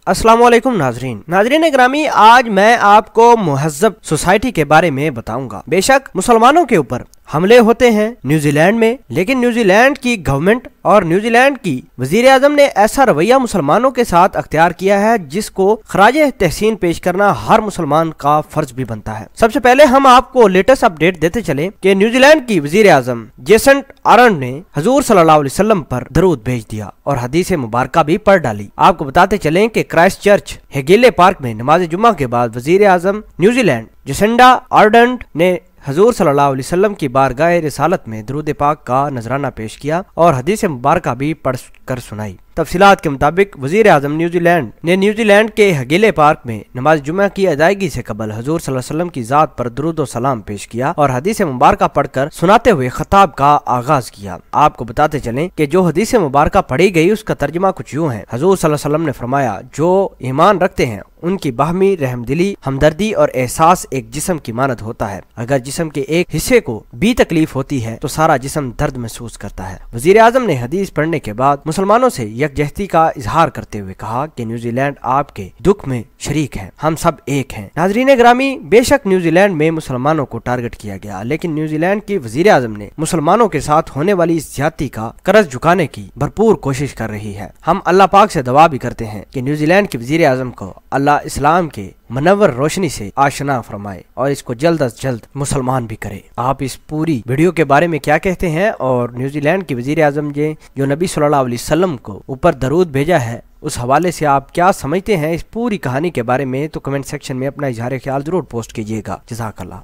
अस्सलाम वालेकुम नाजरीन ग्रामी, आज मैं आपको मुहज़्ज़ब सोसाइटी के बारे में बताऊंगा। बेशक मुसलमानों के ऊपर हमले होते हैं न्यूजीलैंड में, लेकिन न्यूजीलैंड की गवर्नमेंट और न्यूजीलैंड की वजीर आजम ने ऐसा रवैया मुसलमानों के साथ अख्तियार किया है जिसको खराजे तहसीन पेश करना हर मुसलमान का फर्ज भी बनता है। सबसे पहले हम आपको लेटेस्ट अपडेट देते चले कि न्यूजीलैंड की वजीर आजम जेसिंडा आर्डर्न ने हुजूर सल्लल्लाहु अलैहि वसल्लम पर दरूद भेज दिया और हदीस मुबारका भी पढ़ डाली। आपको बताते चलें कि क्राइस्ट चर्च हेगेले पार्क में नमाज जुम्मा के बाद वजीर आजम न्यूजीलैंड जेसिंडा आर्डर्न ने हुजूर सल्लल्लाहु अलैहि वसल्लम की बारगाह रिसालत में दरूद पाक का नजराना पेश किया और हदीस मुबारका भी पढ़ कर सुनाई। तफसीलात के मुताबिक वजीर आजम न्यूजीलैंड ने न्यूजीलैंड के हेगेले पार्क में नमाज जुम्मा की अदायगी से कबल हुजूर सल्लल्लाहु अलैहि वसल्लम की जात पर दरूद और सलाम पेश किया और हदीस मुबारका पढ़कर सुनाते हुए खताब का आगाज किया। आपको बताते चलें कि जो हदीस मुबारका पढ़ी गई उसका तर्जुमा कुछ यूँ है। हुजूर सल्लल्लाहु अलैहि वसल्लम ने फरमाया, जो ईमान रखते हैं उनकी बाहमी रहमदिली, हमदर्दी और एहसास एक जिस्म की मानद होता है। अगर जिस्म के एक हिस्से को भी तकलीफ होती है तो सारा जिस्म दर्द महसूस करता है। वजीर आजम ने हदीस पढ़ने के बाद मुसलमानों से यकजहती का इजहार करते हुए कहा कि न्यूजीलैंड आपके दुख में शरीक है, हम सब एक हैं। नाज़रीन ग्रामी, बेशक न्यूजीलैंड में मुसलमानों को टारगेट किया गया, लेकिन न्यूजीलैंड की वजीर आजम ने मुसलमानों के साथ होने वाली ज्यादती का कर्ज झुकाने की भरपूर कोशिश कर रही है। हम अल्लाह पाक से दुआ भी करते हैं कि न्यूजीलैंड की वजीर आजम को अल्लाह इस्लाम के मनव्वर रोशनी से आशना फरमाए और इसको जल्द अज जल्द मुसलमान भी करे। आप इस पूरी वीडियो के बारे में क्या कहते हैं और न्यूजीलैंड की वजीर आजम ने जो नबी सल्लल्लाहु अलैहि वसल्लम को ऊपर दरूद भेजा है उस हवाले से आप क्या समझते हैं इस पूरी कहानी के बारे में, तो कमेंट सेक्शन में अपना इजहार ख्याल जरूर पोस्ट कीजिएगा। जज़ाकल्लाह।